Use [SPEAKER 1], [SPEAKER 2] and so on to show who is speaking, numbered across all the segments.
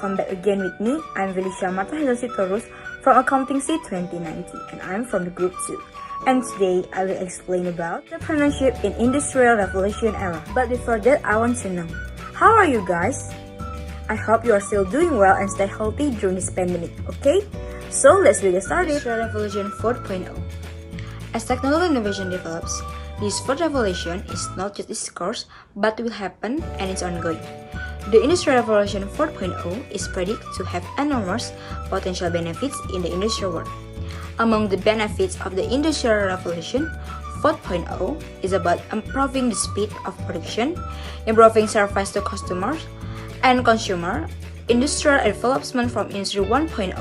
[SPEAKER 1] welcome back again with me. I'm Felicia Marta Torus from Accountancy 2019 and I'm from the Group 2. And today I will explain about entrepreneurship in Industrial Revolution era. But before that, I want to know, how are you guys? I hope you are still doing well and stay healthy during this pandemic, okay? So let's get started.
[SPEAKER 2] Industrial Revolution 4.0. As technological innovation develops, this fourth revolution is not just discourse, but will happen and it's ongoing. The Industrial Revolution 4.0 is predicted to have enormous potential benefits in the industrial world. Among the benefits of the Industrial Revolution 4.0 is about improving the speed of production, improving service to customers and consumer, industrial development from Industry 1.0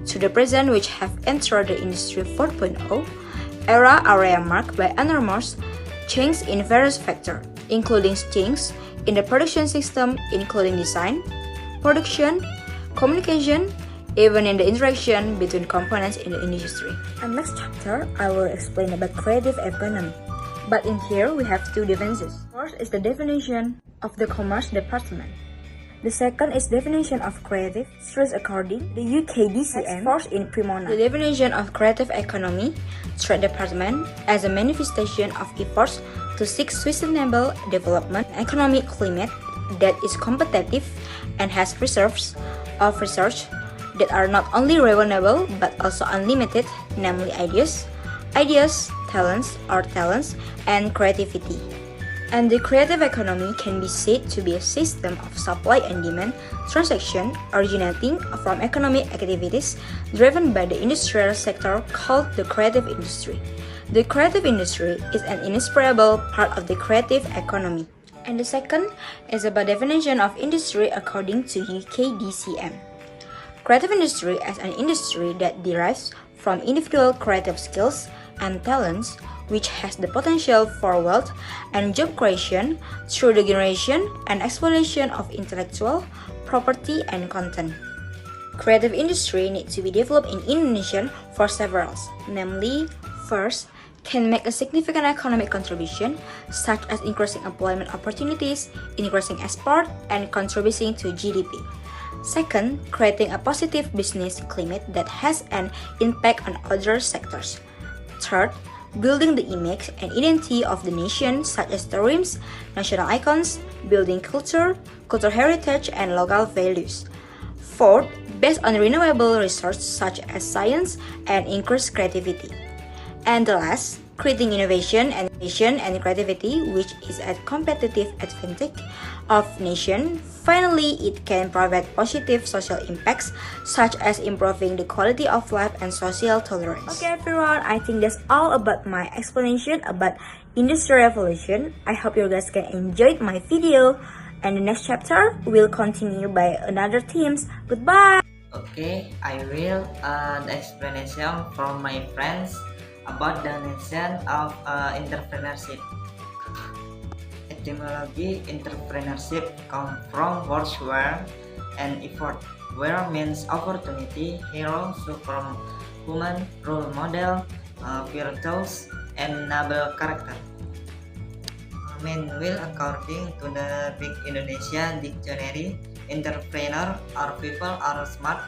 [SPEAKER 2] to the present, which have entered the Industry 4.0 area marked by enormous changes in various factors, including changes in the production system, including design, production, communication, even in the interaction between components in the industry.
[SPEAKER 1] And next chapter, I will explain about creative economy. But in here, we have two definitions. First is the definition of the Commerce Department. The second is definition of creative, stressed according the UKDCM force in Primona.
[SPEAKER 2] The definition of creative economy, Trade Department, as a manifestation of efforts to seek sustainable development, economic climate that is competitive and has reserves of research that are not only reasonable but also unlimited, namely ideas, talents, and creativity. And the creative economy can be said to be a system of supply and demand transaction originating from economic activities driven by the industrial sector called the creative industry. The creative industry is an inseparable part of the creative economy. And the second is about definition of industry according to UKDCM. Creative industry as an industry that derives from individual creative skills and talents, which has the potential for wealth and job creation through the generation and exploitation of intellectual property and content. Creative industry needs to be developed in Indonesia for several, namely, first, can make a significant economic contribution, such as increasing employment opportunities, increasing export, and contributing to GDP. Second, creating a positive business climate that has an impact on other sectors. Third, building the image and identity of the nation, such as tourism, national icons, building culture, cultural heritage, and local values. Fourth, based on renewable resources such as science and increased creativity. And the last, creating innovation and creativity, which is a competitive advantage of nation. Finally, it can provide positive social impacts, such as improving the quality of life and social tolerance.
[SPEAKER 1] Okay everyone, I think that's all about my explanation about Industrial Revolution. I hope you guys can enjoy my video. And the next chapter will continue by another themes. Goodbye!
[SPEAKER 3] Okay, I will the explanation from my friends about the notion of entrepreneurship. Etymology: entrepreneurship comes from words where and effort, where means opportunity, hero, superhuman, role model, virtues, and noble character. Meanwhile, according to the Big Indonesia Dictionary, entrepreneur are people are smart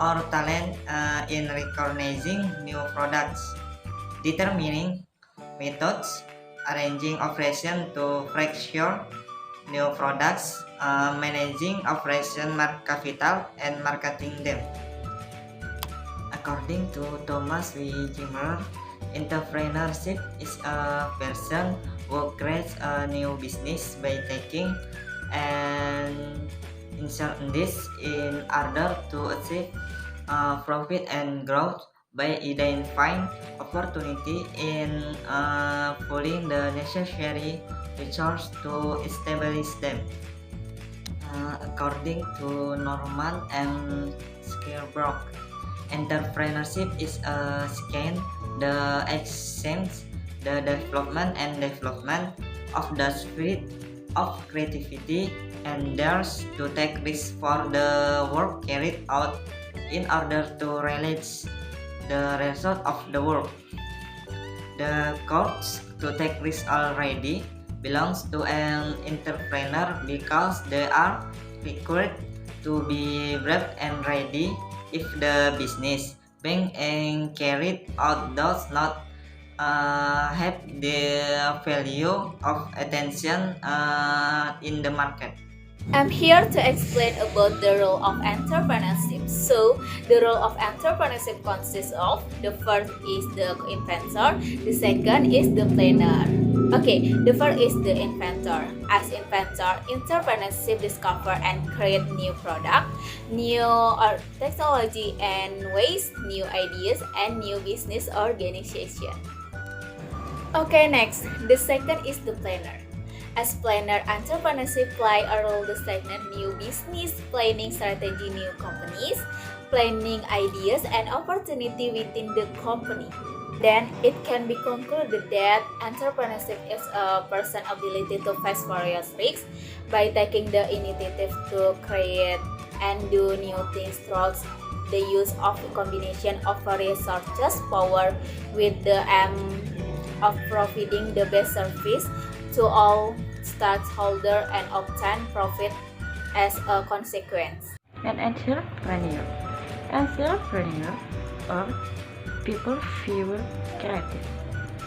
[SPEAKER 3] or talent in recognizing new products, determining methods, arranging operation to procure new products, managing operation capital, and marketing them. According to Thomas W. Gimler, entrepreneurship is a person who creates a new business by taking and inserting this in order to achieve profit and growth by identifying opportunity in pulling the necessary resources to establish them. According to Norman M. Skirbrock, entrepreneurship is a skill, the exchange, the development of the spirit of creativity and dares to take risks for the work carried out in order to realize the result of the work. The courage to take risks belongs to an entrepreneur because they are required to be brave and ready if the business being carried out does not have the value of attention in the market.
[SPEAKER 4] I'm here to explain about the role of entrepreneurship. So, the role of entrepreneurship consists of the first is the inventor, the second is the planner. Okay, the first is the inventor. As inventor, entrepreneurship discover and create new product, new technology and ways, new ideas, and new business organization. Okay, next, the second is the planner. As planner, entrepreneurship play a role to stagnate new business, planning strategy new companies, planning ideas and opportunity within the company. Then it can be concluded that entrepreneurship is a person's ability to face various risks by taking the initiative to create and do new things through the use of a combination of various sources power with the aim of providing the best service to all stakeholders and obtain profit as a consequence.
[SPEAKER 5] An entrepreneur or people feel creative,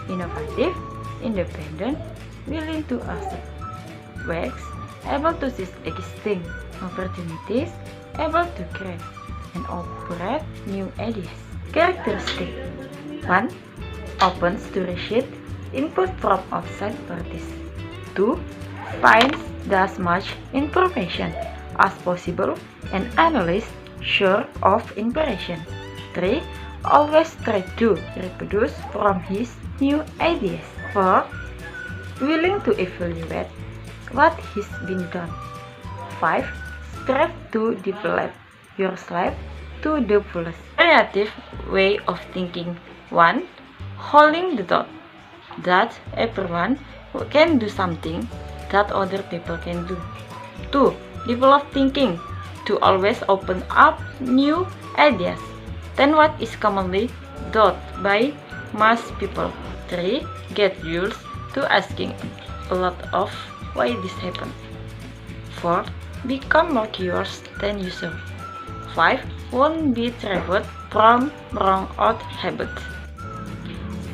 [SPEAKER 5] innovative, independent, willing to accept risks, able to seize existing opportunities, able to create and operate new ideas. Characteristic 1. Opens to receive input from outside parties. 2. Finds as much information as possible and analyze sure of inspiration. 3. Always try to reproduce from his new ideas. 4. Willing to evaluate what has been done. 5. Strive to develop yourself to the fullest. Creative way of thinking. 1. Holding the thought that everyone can do something that other people can do. 2. Develop thinking to always open up new ideas than what is commonly thought by most people. 3. Get used to asking a lot of why this happened. 4. Become more curious than usual. 5. Won't be traveled from wrong old habits.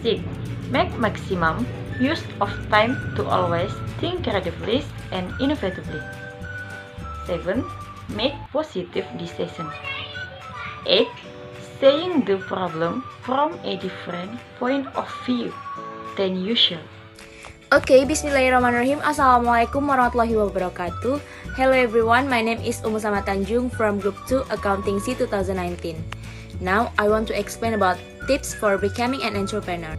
[SPEAKER 5] 6. Make maximum use of time to always think creatively and innovatively. 7. Make positive decisions. 8. Seeing the problem from a different point of view than usual.
[SPEAKER 6] Okay, bismillahirrahmanirrahim. Assalamualaikum warahmatullahi wabarakatuh. Hello everyone, my name is Sama Tanjung from Group 2 Accountancy 2019. Now, I want to explain about tips for becoming an entrepreneur.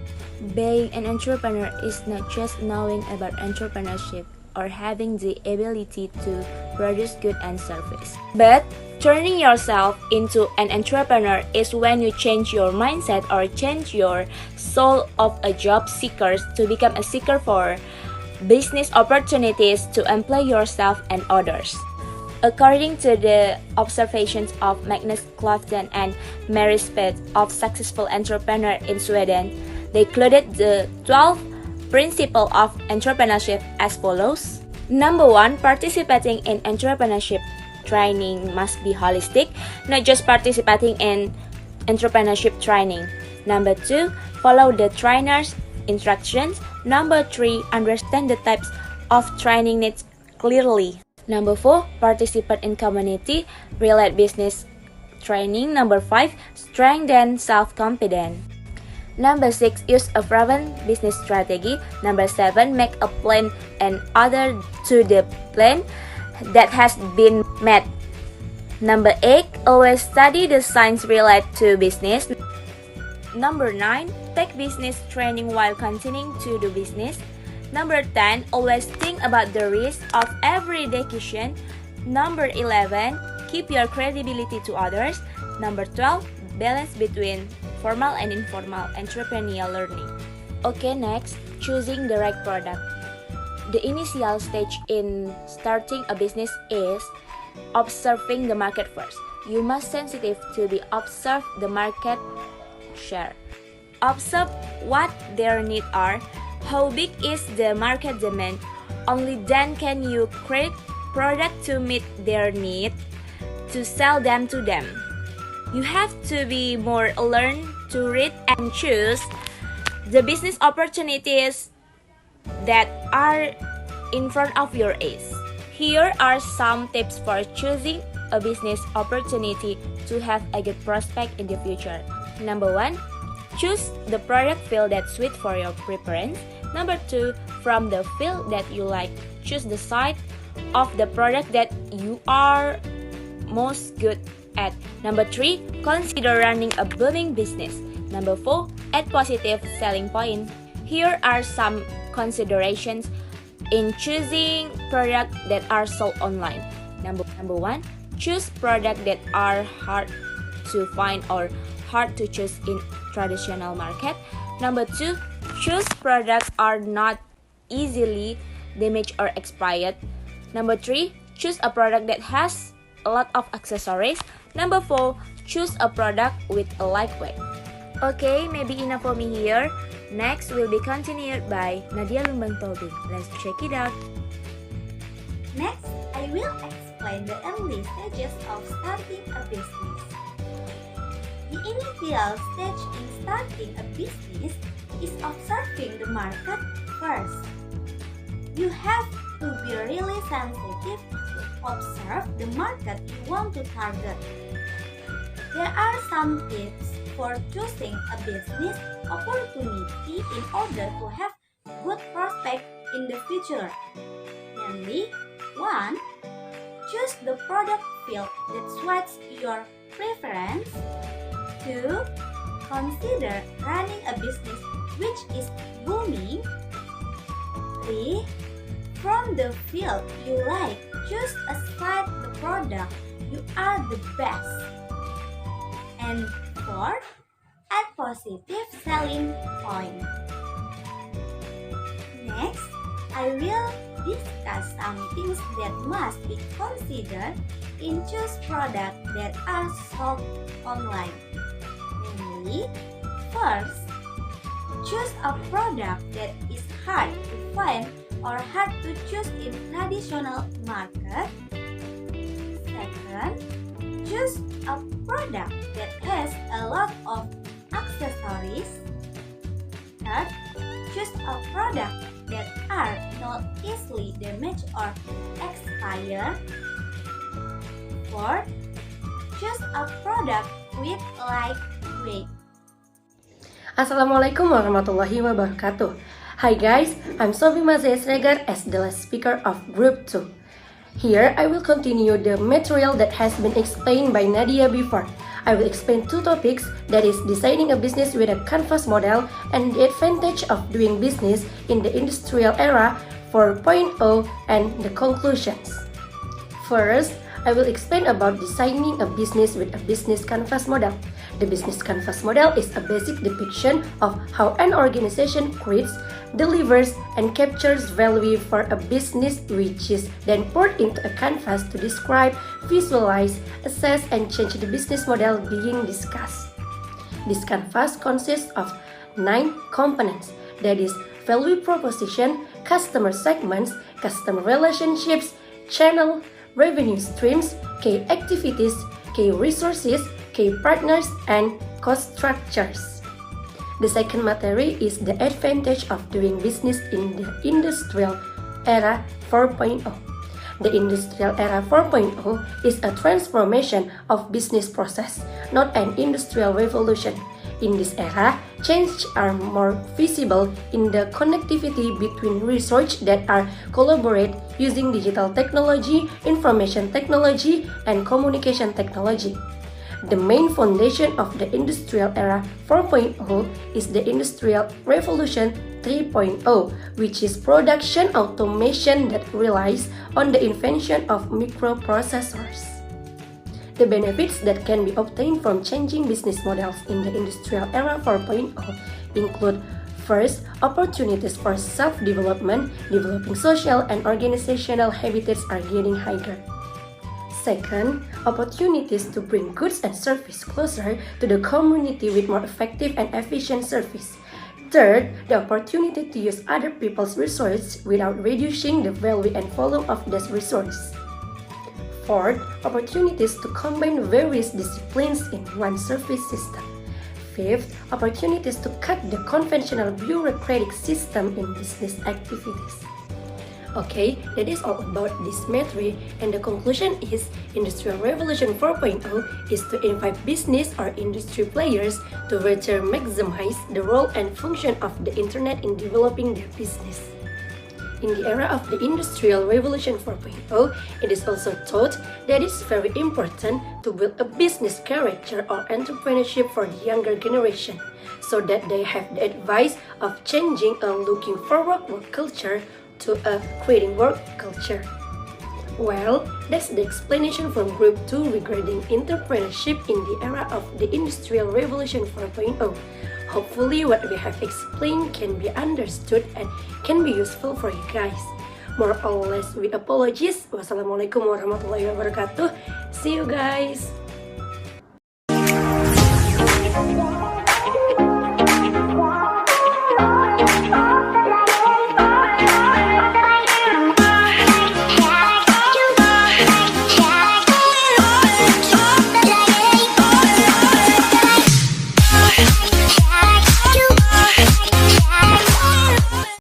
[SPEAKER 6] Being an entrepreneur is not just knowing about entrepreneurship or having the ability to produce goods and service. But turning yourself into an entrepreneur is when you change your mindset or change your soul of a job seeker to become a seeker for business opportunities to employ yourself and others. According to the observations of Magnus Clofton and Mary Speth of successful entrepreneurs in Sweden, they included the 12 principles of entrepreneurship as follows. Number 1, participating in entrepreneurship training must be holistic, not just participating in entrepreneurship training. Number 2, follow the trainer's instructions. Number 3, understand the types of training needs clearly. Number 4, participate in community-related business training. Number 5, strengthen self-confidence. Number 6, use a proven business strategy. Number 7, make a plan and adhere to the plan that has been made. Number 8, always study the science related to business. Number 9, take business training while continuing to do business. Number 10, always think about the risk of every decision. Number 11, keep your credibility to others. Number 12, balance between formal and informal entrepreneurial learning. Okay, next, choosing the right product. The initial stage in starting a business is observing the market first. You must sensitive to be observe the market share. Observe what their needs are. How big is the market demand? Only then can you create product to meet their need. to sell them to them. You have to be more learned to read and choose the business opportunities that are in front of your eyes. Here are some tips for choosing a business opportunity to have a good prospect in the future. Number 1, choose the product field that suits for your preference. Number 2, from the field that you like, choose the side of the product that you are most good at. Number 3, consider running a booming business. Number 4, add positive selling point. Here are some considerations in choosing products that are sold online. Number 1, choose products that are hard to find or hard to choose in traditional market. Number 2, choose products are not easily damaged or expired. Number 3, choose a product that has a lot of accessories. Number 4, choose a product with a lightweight. Okay, maybe enough for me here. Next will be continued by Nadia Lumbang Tobing. Let's check it out.
[SPEAKER 7] Next, I will explain the early stages of starting a business. The initial stage in starting a business is observing the market first. You have to be really sensitive to observe the market you want to target. There are some tips for choosing a business opportunity in order to have good prospect in the future. Namely, 1. Choose the product field that suits your preference. 2. Consider running a business which is booming. 3. From the field you like, choose a side the product you are the best. And 4. Add positive selling point. Next, I will discuss some things that must be considered in choose products that are sold online. Namely, first, choose a product that is hard to find or hard to choose in traditional market. Second, choose a product that has a lot of accessories. Third, choose a product that are not easily damaged or expire. Fourth, choose a product with lightweight.
[SPEAKER 8] Assalamualaikum warahmatullahi wabarakatuh. Hi guys, I'm Sophie Mazes Regar as the last speaker of Group 2. Here, I will continue the material that has been explained by Nadia before. I will explain two topics, that is designing a business with a canvas model and the advantage of doing business in the industrial era 4.0 and the conclusions. First, I will explain about designing a business with a business canvas model. The business canvas model is a basic depiction of how an organization creates, delivers, and captures value for a business, which is then poured into a canvas to describe, visualize, assess, and change the business model being discussed. This canvas consists of 9 components, that is value proposition, customer segments, customer relationships, channel, revenue streams, key activities, key resources, key partners, and cost structures. The second material is the advantage of doing business in the industrial era 4.0. The industrial era 4.0 is a transformation of business process, not an industrial revolution. In this era, changes are more visible in the connectivity between research that are collaborate using digital technology, information technology, and communication technology. The main foundation of the industrial era 4.0 is the Industrial Revolution 3.0, which is production automation that relies on the invention of microprocessors. The benefits that can be obtained from changing business models in the industrial era 4.0 include: first, opportunities for self-development, developing social and organizational habitats are getting higher. Second, opportunities to bring goods and service closer to the community with more effective and efficient service. Third, the opportunity to use other people's resources without reducing the value and volume of this resource. Fourth, opportunities to combine various disciplines in one service system. Fifth, opportunities to cut the conventional bureaucratic system in business activities. Okay, that is all about this matter, and the conclusion is Industrial Revolution 4.0 is to invite business or industry players to better maximize the role and function of the internet in developing their business. In the era of the Industrial Revolution 4.0, it is also thought that it's very important to build a business character or entrepreneurship for the younger generation, so that they have the advice of changing a looking forward work culture to a creating work culture. Well, that's the explanation from Group 2 regarding entrepreneurship in the era of the Industrial Revolution 4.0. Hopefully what we have explained can be understood and can be useful for you guys. More or less, we apologize. Wassalamualaikum warahmatullahi wabarakatuh. See you guys.